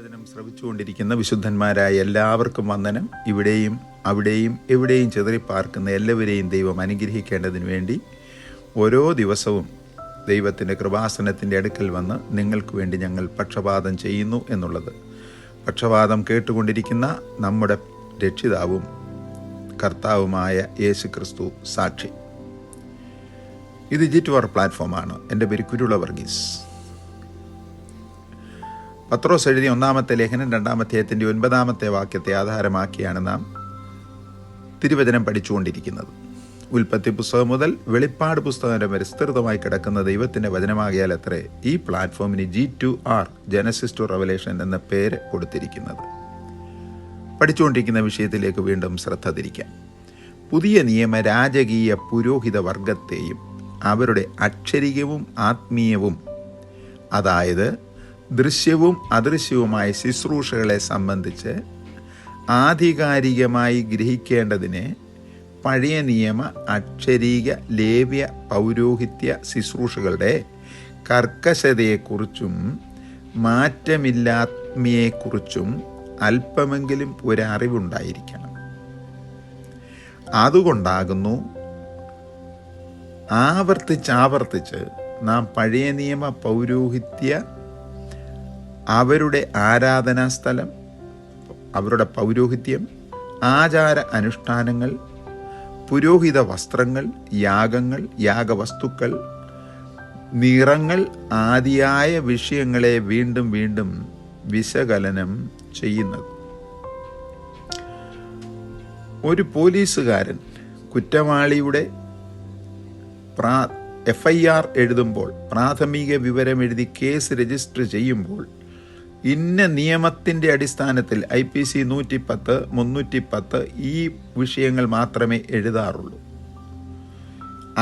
ദൈവവചനം ശ്രവിച്ചുകൊണ്ടിരിക്കുന്ന വിശുദ്ധന്മാരായ എല്ലാവർക്കും വന്ദനം. ഇവിടെയും അവിടെയും എവിടെയും ചിതറിപ്പാർക്കുന്ന എല്ലാവരെയും ദൈവം അനുഗ്രഹിക്കേണ്ടതിന് വേണ്ടി ഓരോ ദിവസവും ദൈവത്തിൻ്റെ കൃപാസനത്തിൻ്റെ അടുക്കൽ വന്ന് നിങ്ങൾക്ക് വേണ്ടി ഞങ്ങൾ പക്ഷപാതം ചെയ്യുന്നു എന്നുള്ളത് പക്ഷപാതം കേട്ടുകൊണ്ടിരിക്കുന്ന നമ്മുടെ രക്ഷിതാവും കർത്താവുമായ യേശു ക്രിസ്തു സാക്ഷി. ഇത് G2R പ്ലാറ്റ്ഫോമാണ്. എൻ്റെ പേര് കുരുള വർഗീസ്. പത്രോസ് എഴുതിയ 1-ാമത്തെ ലേഖനം 2-ാം അധ്യായത്തിൻ്റെ 9-ാമത്തെ വാക്യത്തെ ആധാരമാക്കിയാണ് നാം തിരുവചനം പഠിച്ചുകൊണ്ടിരിക്കുന്നത്. ഉൽപ്പത്തി പുസ്തകം മുതൽ വെളിപ്പാട് പുസ്തകം വരെ വിസ്തൃതമായി കിടക്കുന്ന ദൈവത്തിൻ്റെ വചനമാകിയാൽ അത്രേ ഈ പ്ലാറ്റ്ഫോമിന് G2R ജനസിസ് ടു റെവലേഷൻ എന്ന പേര് കൊടുത്തിരിക്കുന്നത്. പഠിച്ചുകൊണ്ടിരിക്കുന്ന വിഷയത്തിലേക്ക് വീണ്ടും ശ്രദ്ധ തിരിക്കാം. പുതിയ നിയമ രാജകീയ പുരോഹിത വർഗത്തെയും അവരുടെ അക്ഷരികവും ആത്മീയവും, അതായത് ദൃശ്യവും അദൃശ്യവുമായ ശുശ്രൂഷകളെ സംബന്ധിച്ച് ആധികാരികമായി ഗ്രഹിക്കേണ്ടതിന് പഴയ നിയമ അക്ഷരീക ലേവ്യ പൗരോഹിത്യ ശുശ്രൂഷകളുടെ കർക്കശതയെക്കുറിച്ചും മാറ്റമില്ലായ്മയെക്കുറിച്ചും അല്പമെങ്കിലും ഒരറിവുണ്ടായിരിക്കണം. അതുകൊണ്ടാകുന്നു ആവർത്തിച്ച് നാം പഴയ നിയമ പൗരോഹിത്യ, അവരുടെ ആരാധനാസ്ഥലം, അവരുടെ പൗരോഹിത്യം, ആചാര അനുഷ്ഠാനങ്ങൾ, പുരോഹിത വസ്ത്രങ്ങൾ, യാഗങ്ങൾ, യാഗവസ്തുക്കൾ, നിറങ്ങൾ ആദിയായ വിഷയങ്ങളെ വീണ്ടും വീണ്ടും വിശകലനം ചെയ്യുന്നത്. ഒരു പോലീസുകാരൻ കുറ്റവാളിയുടെ FIR എഴുതുമ്പോൾ, പ്രാഥമിക വിവരം എഴുതി കേസ് രജിസ്റ്റർ ചെയ്യുമ്പോൾ ഇന്ന നിയമത്തിൻ്റെ അടിസ്ഥാനത്തിൽ IPC 110, 310 ഈ വിഷയങ്ങൾ മാത്രമേ എഴുതാറുള്ളൂ.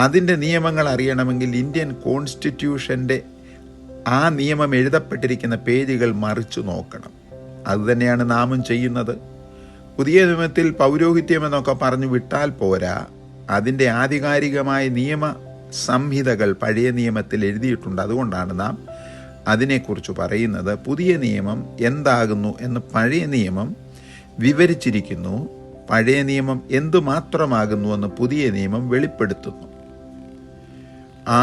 അതിൻ്റെ നിയമങ്ങൾ അറിയണമെങ്കിൽ ഇന്ത്യൻ കോൺസ്റ്റിറ്റ്യൂഷൻ്റെ ആ നിയമം എഴുതപ്പെട്ടിരിക്കുന്ന പേജുകൾ മറിച്ചു നോക്കണം. അതുതന്നെയാണ് നാമും ചെയ്യുന്നത്. പുതിയ നിയമത്തിൽ പൗരോഹിത്യം എന്നൊക്കെ പറഞ്ഞു വിട്ടാൽ പോരാ, അതിൻ്റെ ആധികാരികമായ നിയമ സംഹിതകൾ പഴയ നിയമത്തിൽ എഴുതിയിട്ടുണ്ട്. അതുകൊണ്ടാണ് നാം അതിനെക്കുറിച്ച് പറയുന്നത്. പുതിയ നിയമം എന്താകുന്നു എന്ന് പഴയ നിയമം വിവരിച്ചിരിക്കുന്നു. പഴയ നിയമം എന്തുമാത്രമാകുന്നുവെന്ന് പുതിയ നിയമം വെളിപ്പെടുത്തുന്നു.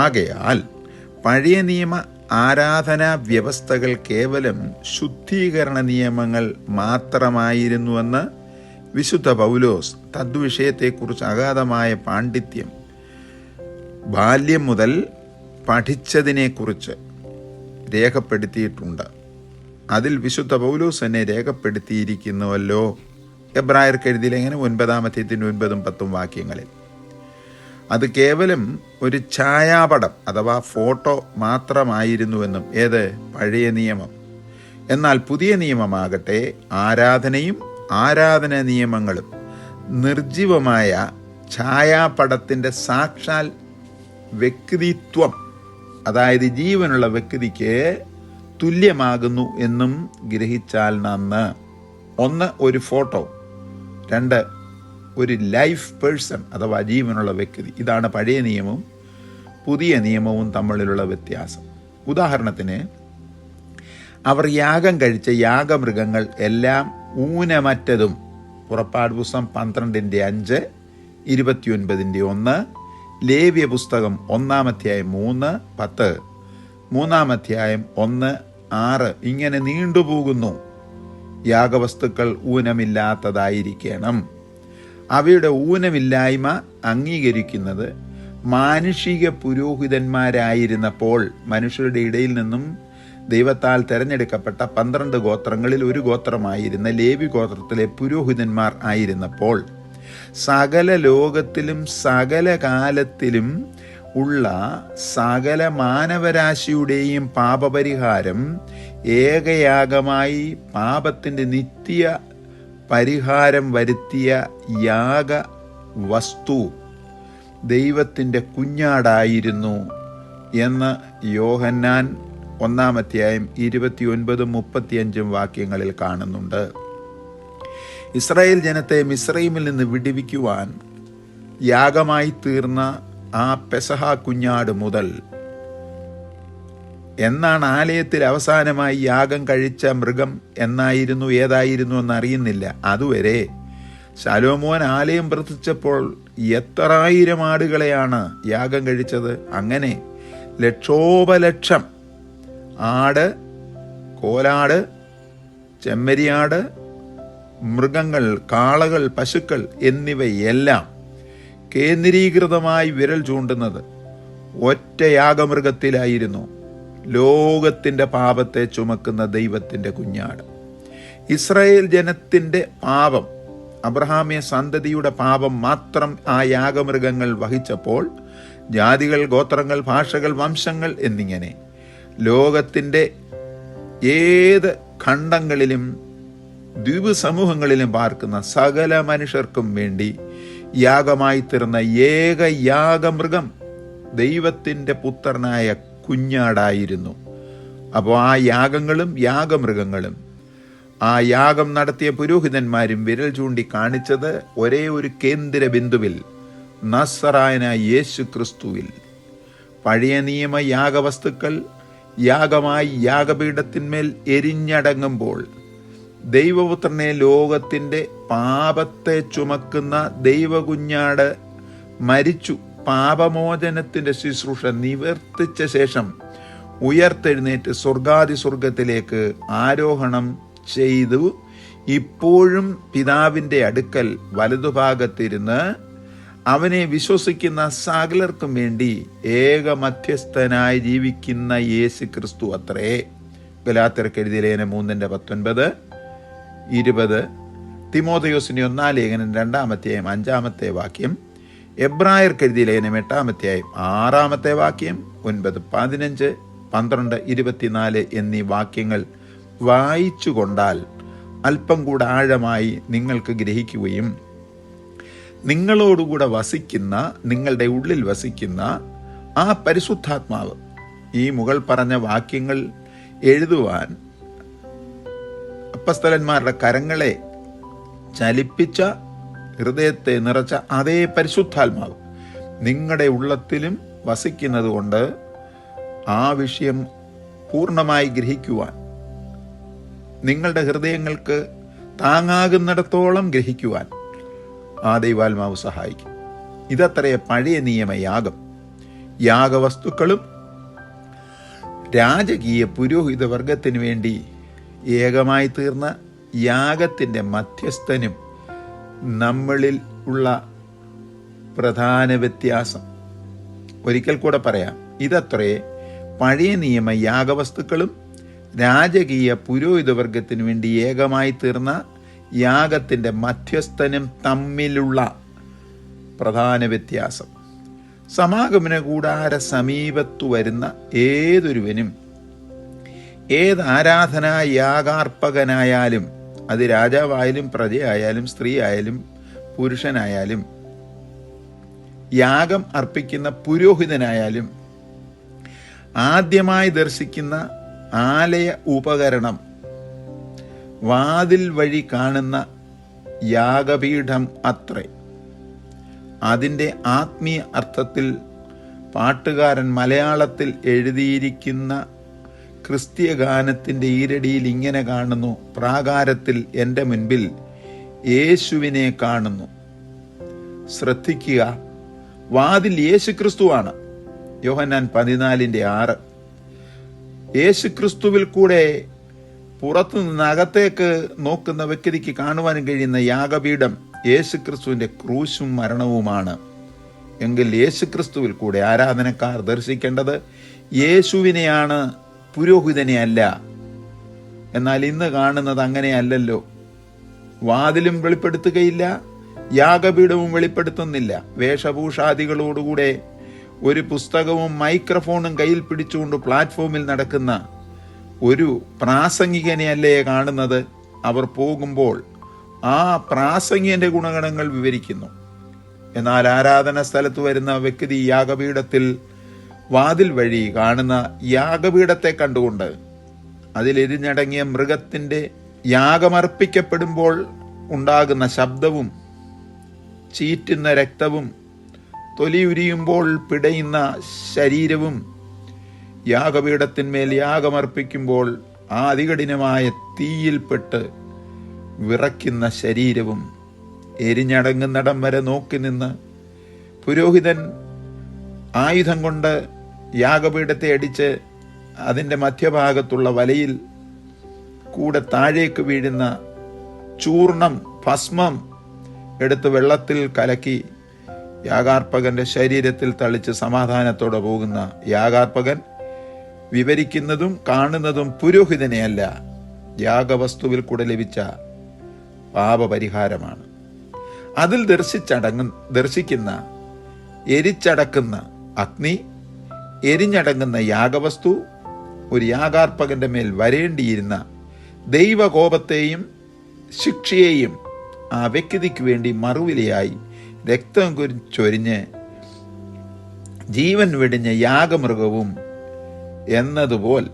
ആകയാൽ പഴയ നിയമ ആരാധനാ വ്യവസ്ഥകൾ കേവലം ശുദ്ധീകരണ നിയമങ്ങൾ മാത്രമായിരുന്നുവെന്ന് വിശുദ്ധ പൗലോസ് തദ്വിഷയത്തെക്കുറിച്ച് അഗാധമായ പാണ്ഡിത്യം, ബാല്യം മുതൽ പഠിച്ചതിനെക്കുറിച്ച് രേഖപ്പെടുത്തിയിട്ടുണ്ട്. അതിൽ വിശുദ്ധ പൗലോസ് തന്നെ രേഖപ്പെടുത്തിയിരിക്കുന്നുവല്ലോ. എബ്രായർക്ക് എഴുതിയ ലേഖനം 9-ാം അധ്യായത്തിൻ്റെ 9-ഉം 10-ഉം വാക്യങ്ങളിൽ. അത് കേവലം ഒരു ഛായാപടം അഥവാ ഫോട്ടോ മാത്രമായിരുന്നുവെന്നും ഏത് പഴയ നിയമം. എന്നാൽ പുതിയ നിയമമാകട്ടെ ആരാധനയും ആരാധന നിയമങ്ങളും നിർജ്ജീവമായ ഛായാപടത്തിൻ്റെ സാക്ഷാൽ വ്യക്തിത്വം, അതായത് ജീവനുള്ള വ്യക്തിക്ക് തുല്യമാകുന്നു എന്നും ഗ്രഹിച്ചാൽ നന്ന്. 1 ഒരു ഫോട്ടോ, 2 ഒരു ലൈഫ് പേഴ്സൺ അഥവാ ജീവനുള്ള വ്യക്തി. ഇതാണ് പഴയ നിയമവും പുതിയ നിയമവും തമ്മിലുള്ള വ്യത്യാസം. ഉദാഹരണത്തിന്, അവർ യാഗം കഴിച്ച യാഗമൃഗങ്ങൾ എല്ലാം ഊനമറ്റതും. പുറപ്പാട് പുസ്തകം 12-5, 29-1, ലേവ്യ പുസ്തകം 1-ാം അധ്യായം 3, 10, 3-ാം അധ്യായം 1, 6 ഇങ്ങനെ നീണ്ടുപോകുന്നു. യാഗവസ്തുക്കൾ ഊനമില്ലാത്തതായിരിക്കണം. അവയുടെ ഊനമില്ലായ്മ അംഗീകരിക്കുന്നത് മാനുഷിക പുരോഹിതന്മാരായിരുന്നപ്പോൾ മനുഷ്യരുടെ ഇടയിൽ നിന്നും ദൈവത്താൽ തിരഞ്ഞെടുക്കപ്പെട്ട 12 ഗോത്രങ്ങളിൽ ഒരു ഗോത്രമായിരുന്ന ലേവി ഗോത്രത്തിലെ പുരോഹിതന്മാർ ആയിരുന്നപ്പോൾ സകല ലോകത്തിലും സകല കാലത്തിലും ഉള്ള സകല മാനവരാശിയുടെയും പാപപരിഹാരം ഏകയാഗമായി പാപത്തിൻ്റെ നിത്യ പരിഹാരം വരുത്തിയ യാഗ വസ്തു ദൈവത്തിൻ്റെ കുഞ്ഞാടായിരുന്നു എന്ന് യോഹന്നാൻ 1-ാം അധ്യായം 29-ഉം 35-ഉം വാക്യങ്ങളിൽ കാണുന്നുണ്ട്. ഇസ്രായേൽ ജനത്തെ മിസ്രൈമിൽ നിന്ന് വിടുവിക്കുവാൻ യാഗമായി തീർന്ന ആ പെസഹ കുഞ്ഞാട് മുതൽ എന്നാണ് ആലയത്തിൽ അവസാനമായി യാഗം കഴിച്ച മൃഗം ഏതായിരുന്നു എന്നറിയുന്നില്ല. അതുവരെ ശലോമോൻ ആലയം പ്രതിഷ്ഠിച്ചപ്പോൾ എത്രായിരം ആടുകളെയാണ് യാഗം കഴിച്ചത്. അങ്ങനെ ലക്ഷോപലക്ഷം ആട്, കോലാട്, ചെമ്മരിയാട്, മൃഗങ്ങൾ, കാളകൾ, പശുക്കൾ എന്നിവയെല്ലാം കേന്ദ്രീകൃതമായി വിരൽ ചൂണ്ടുന്നത് ഒറ്റ യാഗമൃഗത്തിലായിരുന്നു. ലോകത്തിൻ്റെ പാപത്തെ ചുമക്കുന്ന ദൈവത്തിൻ്റെ കുഞ്ഞാട്. ഇസ്രായേൽ ജനത്തിൻ്റെ പാപം, അബ്രഹാമ്യ സന്തതിയുടെ പാപം മാത്രം ആ യാഗമൃഗങ്ങൾ വഹിച്ചപ്പോൾ ജാതികൾ, ഗോത്രങ്ങൾ, ഭാഷകൾ, വംശങ്ങൾ എന്നിങ്ങനെ ലോകത്തിൻ്റെ ഏത് ഖണ്ഡങ്ങളിലും ദ്വീപ് സമൂഹങ്ങളിലും പാർക്കുന്ന സകല മനുഷ്യർക്കും വേണ്ടി യാഗമായി തീർന്ന ഏക യാഗമൃഗം ദൈവത്തിൻ്റെ പുത്രനായ കുഞ്ഞാടായിരുന്നു. അപ്പോൾ ആ യാഗങ്ങളും യാഗമൃഗങ്ങളും ആ യാഗം നടത്തിയ പുരോഹിതന്മാരും വിരൽ ചൂണ്ടി കാണിച്ചത് ഒരേ ഒരു കേന്ദ്ര ബിന്ദുവിൽ, നസ്സറായനായ യേശു ക്രിസ്തുവിൽ. പഴയ നിയമ യാഗവസ്തുക്കൾ യാഗമായി യാഗപീഠത്തിന്മേൽ എരിഞ്ഞടങ്ങുമ്പോൾ ദൈവപുത്രനെ, ലോകത്തിൻ്റെ പാപത്തെ ചുമക്കുന്ന ദൈവകുഞ്ഞാട് മരിച്ചു പാപമോചനത്തിൻ്റെ ശുശ്രൂഷ നിവർത്തിച്ച ശേഷം ഉയർത്തെഴുന്നേറ്റ് സ്വർഗത്തിലേക്ക് ആരോഹണം ചെയ്തു. ഇപ്പോഴും പിതാവിൻ്റെ അടുക്കൽ വലതുഭാഗത്തിരുന്ന് അവനെ വിശ്വസിക്കുന്ന സകലർക്കും വേണ്ടി ഏക മധ്യസ്ഥനായി ജീവിക്കുന്ന യേശു ക്രിസ്തു അത്രേ. ഗലാത്യർക്ക് എഴുതിയ ലേഖനം 3:19, 20, തിമോഥെയോസിന്റെ 1 ലേഖനം 2 5 വാക്യം, എബ്രായർക്ക് എഴുതിയ ലേഖനം 8 6 വാക്യം, 9, 15, 12, 24 എന്നീ വാക്യങ്ങൾ വായിച്ചു കൊണ്ടാൽ അല്പം കൂടെ ആഴമായി നിങ്ങൾക്ക് ഗ്രഹിക്കുകയും നിങ്ങളോടുകൂടെ വസിക്കുന്ന, നിങ്ങളുടെ ഉള്ളിൽ വസിക്കുന്ന ആ പരിശുദ്ധാത്മാവ് ഈ മുകൾ പറഞ്ഞ വാക്യങ്ങൾ എഴുതുവാൻ അപ്പസ്തലന്മാരുടെ കരങ്ങളെ ചലിപ്പിച്ച, ഹൃദയത്തെ നിറച്ച അതേ പരിശുദ്ധാത്മാവ് നിങ്ങളുടെ ഉള്ളത്തിലും വസിക്കുന്നത് കൊണ്ട് ആ വിഷയം പൂർണ്ണമായി ഗ്രഹിക്കുവാൻ, നിങ്ങളുടെ ഹൃദയങ്ങൾക്ക് താങ്ങാകുന്നിടത്തോളം ഗ്രഹിക്കുവാൻ ആ ദൈവാത്മാവ് സഹായിക്കും. ഇതത്രേ പഴയ നിയമ യാഗം. യാഗവസ്തുക്കളും രാജകീയ പുരോഹിത വർഗത്തിന് വേണ്ടി ഏകമായി തീർന്ന യാഗത്തിൻ്റെ മധ്യസ്ഥനും നമ്മളിൽ ഉള്ള പ്രധാന വ്യത്യാസം. ഒരിക്കൽ കൂടെ പറയാം, ഇതത്രേ പഴയ നിയമ യാഗവസ്തുക്കളും രാജകീയ പുരോഹിത വർഗത്തിന് വേണ്ടി ഏകമായി തീർന്ന യാഗത്തിൻ്റെ മധ്യസ്ഥനും തമ്മിലുള്ള പ്രധാന വ്യത്യാസം. സമാഗമന കൂടാര സമീപത്തു വരുന്ന ഏതൊരുവനും, ഏത് ആരാധനാ യാഗാർപ്പകനായാലും, അത് രാജാവായാലും പ്രജയായാലും സ്ത്രീ ആയാലും പുരുഷനായാലും, യാഗം അർപ്പിക്കുന്ന പുരോഹിതനായാലും, ആദ്യമായി ദർശിക്കുന്ന ആലയ ഉപകരണം, വാതിൽ വഴി കാണുന്ന യാഗപീഠം അത്രേ. അതിൻ്റെ ആത്മീയ അർത്ഥത്തിൽ പാട്ടുകാരൻ മലയാളത്തിൽ എഴുതിയിരിക്കുന്ന ക്രിസ്തീയ ഗാനത്തിൻ്റെ ഈരടിയിൽ ഇങ്ങനെ കാണുന്നു: പ്രാകാരത്തിൽ എൻ്റെ മുൻപിൽ യേശുവിനെ കാണുന്നു. ശ്രദ്ധിക്കുക, വാതിൽ യേശു ക്രിസ്തുവാണ്. യോഹന്നാൻ 14:6. യേശു ക്രിസ്തുവിൽ കൂടെ പുറത്തു നിന്ന് അകത്തേക്ക് നോക്കുന്ന വ്യക്തിക്ക് കാണുവാൻ കഴിയുന്ന യാഗപീഠം യേശു ക്രിസ്തുവിൻ്റെ ക്രൂശും മരണവുമാണ്. എങ്കിൽ യേശു ക്രിസ്തുവിൽ കൂടെ ആരാധനക്കാർ ദർശിക്കേണ്ടത് യേശുവിനെയാണ്, പുരോഹിതനെ അല്ല. എന്നാൽ ഇന്ന് കാണുന്നത് അങ്ങനെയല്ലല്ലോ. വാതിലും വെളിപ്പെടുത്തുകയില്ല, യാഗപീഠവും വെളിപ്പെടുത്തുന്നില്ല. വേഷഭൂഷാദികളോടുകൂടെ ഒരു പുസ്തകവും മൈക്രോഫോണും കയ്യിൽ പിടിച്ചുകൊണ്ട് പ്ലാറ്റ്ഫോമിൽ നടക്കുന്ന ഒരു പ്രാസംഗികനെയല്ലേ കാണുന്നത്. അവർ പോകുമ്പോൾ ആ പ്രാസംഗികന്റെ ഗുണഗണങ്ങൾ വിവരിക്കുന്നു. എന്നാൽ ആരാധന സ്ഥലത്ത് വരുന്ന വ്യക്തി യാഗപീഠത്തിൽ വാതിൽ വഴി കാണുന്ന യാഗപീഠത്തെ കണ്ടുകൊണ്ട് അതിലെരിഞ്ഞടങ്ങിയ മൃഗത്തിൻ്റെ യാഗമർപ്പിക്കപ്പെടുമ്പോൾ ഉണ്ടാകുന്ന ശബ്ദവും ചീറ്റുന്ന രക്തവും തൊലിയുരിയുമ്പോൾ പിടയുന്ന ശരീരവും യാഗപീഠത്തിന്മേൽ യാഗമർപ്പിക്കുമ്പോൾ ആ അതികഠിനമായ തീയിൽപ്പെട്ട് വിറയ്ക്കുന്ന ശരീരവും എരിഞ്ഞടങ്ങുന്നിടം വരെ നോക്കി നിന്ന് പുരോഹിതൻ ആയുധം കൊണ്ട് യാഗപീഠത്തെ അടിച്ച് അതിൻ്റെ മധ്യഭാഗത്തുള്ള വലയിൽ കൂടെ താഴേക്ക് വീഴുന്ന ചൂർണം, ഭസ്മം എടുത്ത് വെള്ളത്തിൽ കലക്കി യാഗാർപ്പകന്റെ ശരീരത്തിൽ തളിച്ച് സമാധാനത്തോടെ പോകുന്ന യാഗാർപ്പകൻ വിവരിക്കുന്നതും കാണുന്നതും പുരോഹിതനെയല്ല, യാഗവസ്തുവിൽ കൂടെ ലഭിച്ച പാപപരിഹാരമാണ്. അതിൽ ദർശിക്കുന്ന എരിച്ചടക്കുന്ന അഗ്നി, എരിഞ്ഞടങ്ങുന്ന യാഗവസ്തു ഒരു യാഗാർപ്പകന്റെ മേൽ വരേണ്ടിയിരുന്ന ദൈവകോപത്തെയും ശിക്ഷയെയും ആ വ്യക്തിക്ക് വേണ്ടി മറുവിലയായി രക്തം ചൊരിഞ്ഞ് ജീവൻ വെടിഞ്ഞ യാഗമൃഗവും എന്നതുപോൽ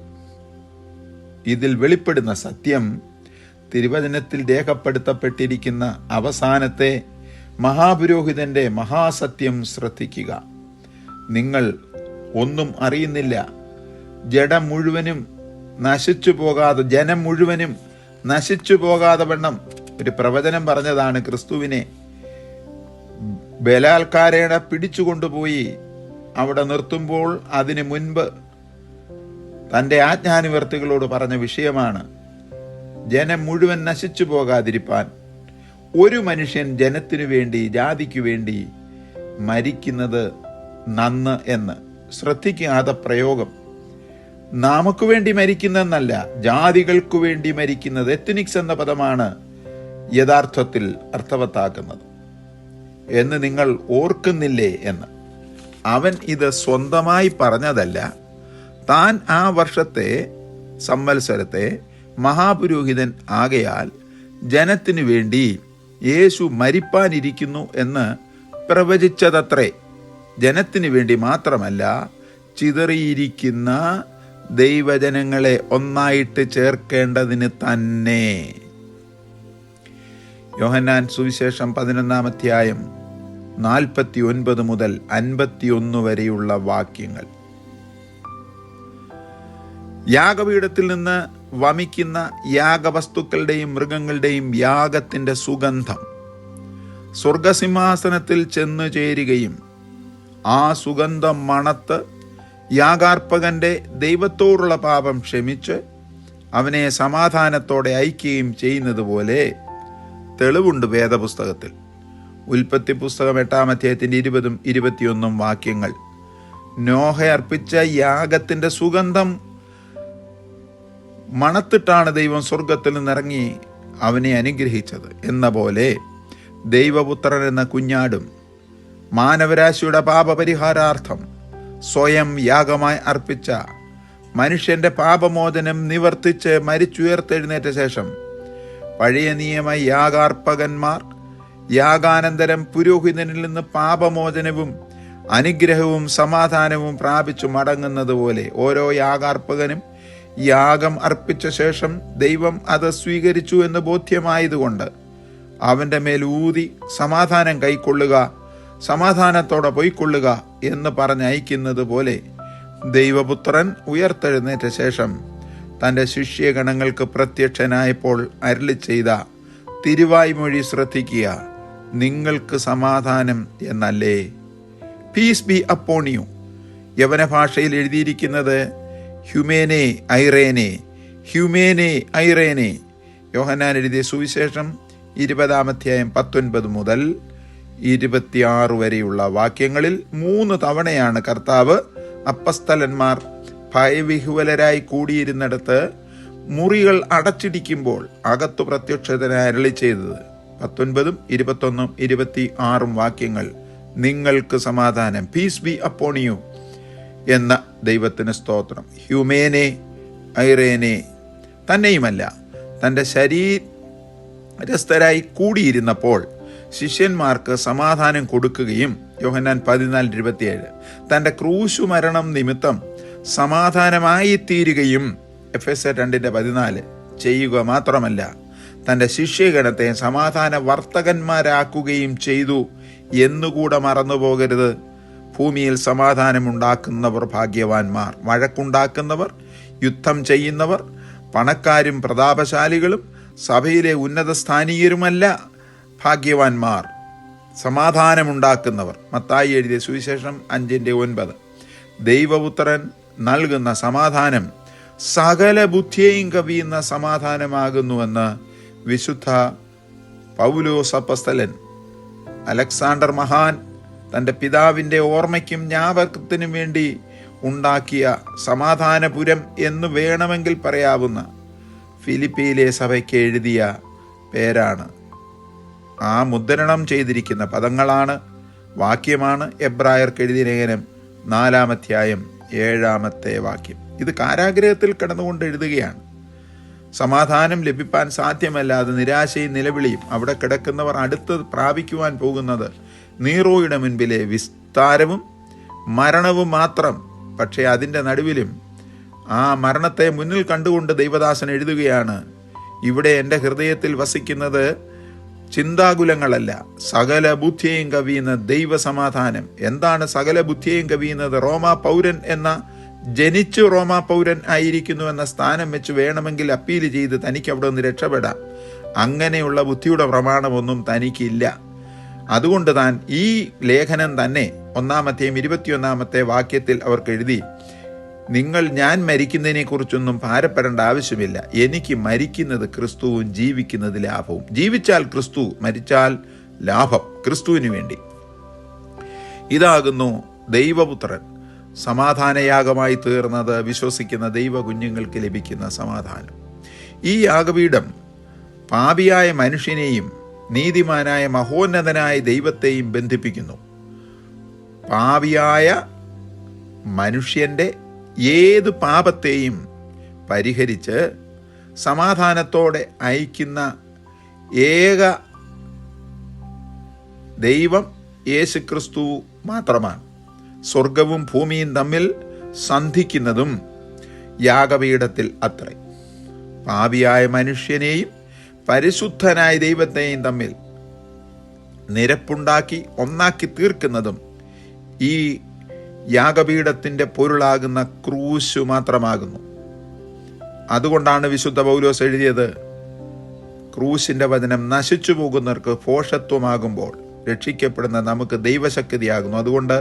ഇതിൽ വെളിപ്പെടുന്ന സത്യം തിരുവചനത്തിൽ രേഖപ്പെടുത്തപ്പെട്ടിരിക്കുന്ന അവസാനത്തെ മഹാപുരോഹിതന്റെ മഹാസത്യം ശ്രദ്ധിക്കുക. നിങ്ങൾ ഒന്നും അറിയുന്നില്ല, ജനം മുഴുവനും നശിച്ചു പോകാതെ വണ്ണം ഒരു പ്രവചനം പറഞ്ഞതാണ്. ക്രിസ്തുവിനെ ബലാൽക്കാരേണ പിടിച്ചുകൊണ്ടുപോയി അവിടെ നിർത്തുമ്പോൾ അതിനു മുൻപ് തൻ്റെ ആജ്ഞാനുവർത്തികളോട് പറഞ്ഞ വിഷയമാണ്. ജനം മുഴുവൻ നശിച്ചു പോകാതിരിപ്പാൻ ഒരു മനുഷ്യൻ ജനത്തിനു വേണ്ടി, ജാതിക്കു വേണ്ടി മരിക്കുന്നത് നന്ന് എന്ന്. ശ്രദ്ധിക്കാതെ പ്രയോഗം. നമുക്ക് വേണ്ടി മരിക്കുന്നതെന്നല്ല, ജാതികൾക്കു വേണ്ടി മരിക്കുന്നത്. എത്നിക്സ് എന്ന പദമാണ് യഥാർത്ഥത്തിൽ അർത്ഥവത്താക്കുന്നത് എന്ന് നിങ്ങൾ ഓർക്കുന്നില്ലേ എന്ന്. അവൻ ഇത് സ്വന്തമായി പറഞ്ഞതല്ല, താൻ ആ വർഷത്തെ സംവത്സരത്തെ മഹാപുരോഹിതൻ ആകയാൽ ജനത്തിനു വേണ്ടി യേശു മരിപ്പാനിരിക്കുന്നു എന്ന് പ്രവചിച്ചതത്രേ. ജനത്തിനു വേണ്ടി മാത്രമല്ല, ചിതറിയിരിക്കുന്ന ദൈവജനങ്ങളെ ഒന്നായിട്ട് ചേർക്കേണ്ടതിന് തന്നെ. യോഹന്നാൻ സുവിശേഷം 11-ാം അധ്യായം 49 മുതൽ 51 വരെയുള്ള വാക്യങ്ങൾ. യാഗപീഠത്തിൽ നിന്ന് വമിക്കുന്ന യാഗവസ്തുക്കളുടെയും മൃഗങ്ങളുടെയും യാഗത്തിന്റെ സുഗന്ധം സ്വർഗസിംഹാസനത്തിൽ ചെന്നു ചേരുകയും ആ സുഗന്ധം മണത്ത് യാഗാർപ്പകന്റെ ദൈവത്തോടുള്ള പാപം ക്ഷമിച്ച് അവനെ സമാധാനത്തോടെ അയക്കുകയും ചെയ്യുന്നത് പോലെ തെളിവുണ്ട് വേദപുസ്തകത്തിൽ. ഉൽപ്പത്തി പുസ്തകം 8-ാം അധ്യായത്തിന്റെ 20-21 വാക്യങ്ങൾ. നോഹ അർപ്പിച്ച യാഗത്തിന്റെ സുഗന്ധം മണത്തിട്ടാണ് ദൈവം സ്വർഗത്തിൽ നിന്നിറങ്ങി അവനെ അനുഗ്രഹിച്ചത് എന്ന പോലെ ദൈവപുത്രൻ എന്ന കുഞ്ഞാടും മാനവരാശിയുടെ പാപപരിഹാരാർത്ഥം സ്വയം യാഗമായി അർപ്പിച്ച മനുഷ്യന്റെ പാപമോചനം നിവർത്തിച്ച് മരിച്ചുയർത്തെഴുന്നേറ്റ ശേഷം പഴയ നിയമ യാഗാർപ്പകന്മാർ യാഗാനന്തരം പുരോഹിതനിൽ നിന്ന് പാപമോചനവും അനുഗ്രഹവും സമാധാനവും പ്രാപിച്ചു മടങ്ങുന്നത് പോലെ ഓരോ യാഗാർപ്പകനും യാഗം അർപ്പിച്ച ശേഷം ദൈവം അത് സ്വീകരിച്ചു എന്ന് ബോധ്യമായതുകൊണ്ട് അവന്റെ മേൽ ഊതി സമാധാനം കൈക്കൊള്ളുക, സമാധാനത്തോടെ പൊയ്ക്കൊള്ളുക എന്ന് പറഞ്ഞയക്കുന്നത് പോലെ ദൈവപുത്രൻ ഉയർത്തെഴുന്നേറ്റ ശേഷം തൻ്റെ ശിഷ്യഗണങ്ങൾക്ക് പ്രത്യക്ഷനായപ്പോൾ അരുളി ചെയ്ത തിരുവായ്മൊഴി ശ്രദ്ധിക്കുക. നിങ്ങൾക്ക് സമാധാനം എന്നല്ലേ. Peace be upon you. യവന ഭാഷയിൽ എഴുതിയിരിക്കുന്നത് ഹ്യൂമേനെ ഐറേനെ, ഹ്യൂമേനെ ഐറേനെ. യോഹന്നാൻ എഴുതിയ സുവിശേഷം 20-ാം അധ്യായം 19 മുതൽ 26 വരെയുള്ള വാക്യങ്ങളിൽ 3 തവണയാണ് കർത്താവ് അപ്പസ്തലന്മാർ ഭയവിഹ്വലരായി കൂടിയിരുന്നിടത്ത് മുറികൾ അടച്ചിടിക്കുമ്പോൾ അകത്തു പ്രത്യക്ഷതനായി അരുളി ചെയ്തത്. 19, 21, 26 വാക്യങ്ങൾ. നിങ്ങൾക്ക് സമാധാനം, പീസ് ബി അപ്പോൺ യു എന്ന ദൈവത്തിന് സ്തോത്രം. ഹ്യൂമേനെ ഐറേനെ. തന്നെയുമല്ല, തൻ്റെ ശരീരസ്ഥരായി കൂടിയിരുന്നപ്പോൾ ശിഷ്യന്മാർക്ക് സമാധാനം കൊടുക്കുകയും യോഹന്നാൻ 14:27 തൻ്റെ ക്രൂശു മരണം നിമിത്തം സമാധാനമായി തീരുകയും എഫെസ്യർ 2:14 ചെയ്യുക മാത്രമല്ല, തൻ്റെ ശിഷ്യഗണത്തെ സമാധാന വർത്തകന്മാരാക്കുകയും ചെയ്തു എന്നുകൂടെ മറന്നുപോകരുത്. ഭൂമിയിൽ സമാധാനമുണ്ടാക്കുന്നവർ ഭാഗ്യവാന്മാർ. വഴക്കുണ്ടാക്കുന്നവർ, യുദ്ധം ചെയ്യുന്നവർ, പണക്കാരും പ്രതാപശാലികളും സഭയിലെ ഉന്നത സ്ഥാനീയരുമല്ല ഭാഗ്യവാന്മാർ. സമാധാനമുണ്ടാക്കുന്നവർ. മത്തായി എഴുതിയ സുവിശേഷം 5:9. ദൈവപുത്രൻ നൽകുന്ന സമാധാനം സകല ബുദ്ധിയെയും കവിയുന്ന സമാധാനമാകുന്നുവെന്ന് വിശുദ്ധ പൗലോസ് അപ്പോസ്തലൻ. അലക്സാണ്ടർ മഹാൻ തൻ്റെ പിതാവിൻ്റെ ഓർമ്മയ്ക്കും ജ്ഞാപകത്തിനും വേണ്ടി ഉണ്ടാക്കിയ സമാധാനപുരം എന്ന് വേണമെങ്കിൽ പറയാവുന്ന ഫിലിപ്പിയിലെ സഭയ്ക്ക് എഴുതിയ പേരാണ്. ആ മുദ്രണം ചെയ്തിരിക്കുന്ന പദങ്ങളാണ്, വാക്യമാണ് എബ്രായർക്ക് എഴുതിയ ലേഖനം 4:7 ഇത് കാരാഗ്രഹത്തിൽ കിടന്നുകൊണ്ട് എഴുതുകയാണ്. സമാധാനം ലഭിപ്പാൻ സാധ്യമല്ലാതെ നിരാശയും നിലവിളിയും അവിടെ കിടക്കുന്നവർ അടുത്ത് പ്രാപിക്കുവാൻ പോകുന്നത് നീറോയുടെ മുൻപിലെ വിസ്താരവും മരണവും മാത്രം. പക്ഷേ അതിൻ്റെ നടുവിലും ആ മരണത്തെ മുന്നിൽ കണ്ടുകൊണ്ട് ദൈവദാസൻ എഴുതുകയാണ്, ഇവിടെ എൻ്റെ ഹൃദയത്തിൽ വസിക്കുന്നത് ചിന്താകുലങ്ങളല്ല, സകല ബുദ്ധിയെയും കവിയുന്ന ദൈവസമാധാനം. എന്താണ് സകല ബുദ്ധിയെയും കവിയുന്നത്? റോമാ പൗരൻ ജനിച്ചു റോമാ പൗരൻ ആയിരിക്കുന്നു എന്ന സ്ഥാനം വെച്ച് വേണമെങ്കിൽ അപ്പീൽ ചെയ്ത് തനിക്ക് അവിടെ നിന്ന് രക്ഷപ്പെടാം. അങ്ങനെയുള്ള ബുദ്ധിയുടെ പ്രമാണമൊന്നും തനിക്കില്ല. അതുകൊണ്ട് താൻ ഈ ലേഖനം തന്നെ 1:21 അവർക്ക് എഴുതി, ഞാൻ മരിക്കുന്നതിനെ കുറിച്ചൊന്നും ഭാരപ്പെടേണ്ട ആവശ്യമില്ല. എനിക്ക് മരിക്കുന്നത് ക്രിസ്തുവും ജീവിക്കുന്നത് ലാഭവും. ജീവിച്ചാൽ ക്രിസ്തു, മരിച്ചാൽ ലാഭം. ക്രിസ്തുവിന് വേണ്ടി. ഇതാകുന്നു ദൈവപുത്രൻ സമാധാനയാഗമായി തീർന്നത് വിശ്വസിക്കുന്ന ദൈവ കുഞ്ഞുങ്ങൾക്ക് ലഭിക്കുന്ന സമാധാനം. ഈ യാഗപീഠം പാപിയായ മനുഷ്യനെയും നീതിമാനായ മഹോന്നതനായ ദൈവത്തെയും ബന്ധിപ്പിക്കുന്നു. പാപിയായ മനുഷ്യൻ്റെ ഏത് പാപത്തെയും പരിഹരിച്ച് സമാധാനത്തോടെ അയക്കുന്ന ഏക ദൈവം യേശുക്രിസ്തു മാത്രമാണ്. സ്വർഗവും ഭൂമിയും തമ്മിൽ സന്ധിക്കുന്നതും യാഗപീഠത്തിൽ അത്രേ. പാപിയായ മനുഷ്യനെയും പരിശുദ്ധനായ ദൈവത്തെയും തമ്മിൽ നിരപ്പുണ്ടാക്കി ഒന്നാക്കി തീർക്കുന്നതും ഈ യാഗപീഠത്തിൻ്റെ പൊരുളാകുന്ന ക്രൂശു മാത്രമാകുന്നു. അതുകൊണ്ടാണ് വിശുദ്ധ പൗലോസ് എഴുതിയത്, ക്രൂശിൻ്റെ വചനം നശിച്ചു പോകുന്നവർക്ക് ഭോഷത്വമാകുമ്പോൾ രക്ഷിക്കപ്പെടുന്ന നമുക്ക് ദൈവശക്തിയാകുന്നു. അതുകൊണ്ട്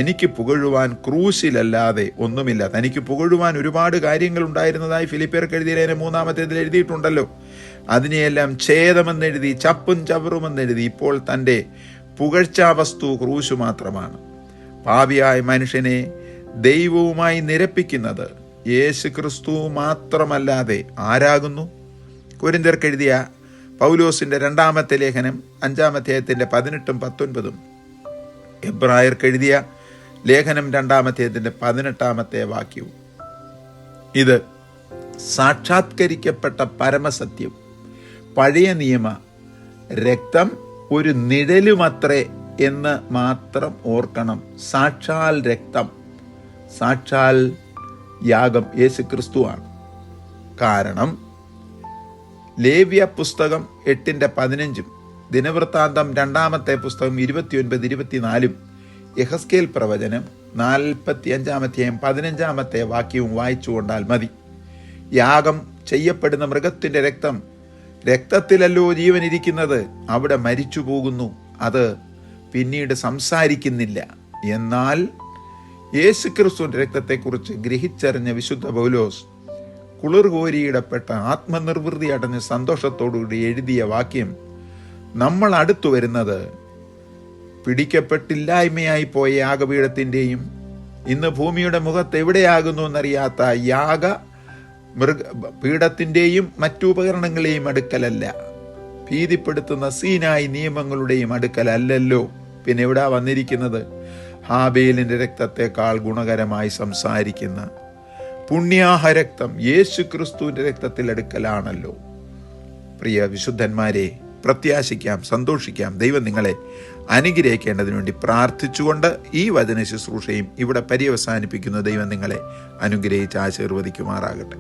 എനിക്ക് പുകഴുവാൻ ക്രൂശിലല്ലാതെ ഒന്നുമില്ല. തനിക്ക് പുകഴുവാൻ ഒരുപാട് കാര്യങ്ങൾ ഉണ്ടായിരുന്നതായി ഫിലിപ്പിയർക്ക് എഴുതിയ ലേഖനം 3 എഴുതിയിട്ടുണ്ടല്ലോ. അതിനെയെല്ലാം ഛേദമെന്നെഴുതി, ചപ്പും ചവറുമെന്നെഴുതി. ഇപ്പോൾ തൻ്റെ പുകഴ്ചാവസ്തു ക്രൂശു മാത്രമാണ്. പാപിയായ മനുഷ്യനെ ദൈവവുമായി നിരപ്പിക്കുന്നത് യേശു ക്രിസ്തു മാത്രമല്ലാതെ ആരാകുന്നു? കൊരിന്ത്യർക്ക് എഴുതിയ പൗലോസിൻ്റെ 2 ലേഖനം 5:18-19, എബ്രായർക്ക് എഴുതിയ ലേഖനം 2:18 ഇത് സാക്ഷാത്കരിക്കപ്പെട്ട പരമസത്യം. പഴയ നിയമ രക്തം ഒരു നിഴലുമത്രേ എന്ന് മാത്രം ഓർക്കണം. സാക്ഷാൽ രക്തം, സാക്ഷാൽ യാഗം യേശുക്രിസ്തുവാണ്. കാരണം ലേവ്യ പുസ്തകം 8:15, ദിനവൃത്താന്തം 2 പുസ്തകം 29-24, യെഹസ്കേൽ പ്രവചനം 45:15 വായിച്ചുകൊണ്ടാൽ മതി. യാഗം ചെയ്യപ്പെടുന്ന മൃഗത്തിൻ്റെ രക്തത്തിലല്ലോ ജീവൻ ഇരിക്കുന്നത്. അവിടെ മരിച്ചു പോകുന്നു. അത് പിന്നീട് സംസാരിക്കുന്നില്ല. എന്നാൽ യേശുക്രിസ്തുവിൻ്റെ രക്തത്തെക്കുറിച്ച് ഗ്രഹിച്ചറിഞ്ഞ വിശുദ്ധ പൗലോസ് കുളിർകോരിയിടപ്പെട്ട ആത്മനിർവൃതി അടഞ്ഞ് സന്തോഷത്തോടുകൂടി എഴുതിയ വാക്യം, നമ്മൾ അടുത്തു വരുന്നത് പിടിക്കപ്പെട്ടില്ലായ്മയായി പോയ യാഗപീഠത്തിൻ്റെയും ഇന്ന് ഭൂമിയുടെ മുഖത്ത് എവിടെയാകുന്നു എന്നറിയാത്ത പീഠത്തിൻ്റെയും മറ്റു ഉപകരണങ്ങളെയും അടുക്കലല്ല, ഭീതിപ്പെടുത്തുന്ന സീനായി നിയമങ്ങളുടെയും അടുക്കലല്ലോ. പിന്നെ എവിടാ വന്നിരിക്കുന്നത്? ഹാബേലിൻ്റെ രക്തത്തെക്കാൾ ഗുണകരമായി സംസാരിക്കുന്ന പുണ്യാഹ രക്തം യേശു ക്രിസ്തുവിൻ്റെ രക്തത്തിൽ അടുക്കലാണല്ലോ. പ്രിയ വിശുദ്ധന്മാരെ, പ്രത്യാശിക്കാം, സന്തോഷിക്കാം. ദൈവം നിങ്ങളെ അനുഗ്രഹിക്കേണ്ടതിനു വേണ്ടി പ്രാർത്ഥിച്ചുകൊണ്ട് ഈ വചന ശുശ്രൂഷയും ഇവിടെ പര്യവസാനിപ്പിക്കുന്ന ദൈവം നിങ്ങളെ അനുഗ്രഹിച്ച് ആശീർവദിക്കുമാറാകട്ടെ.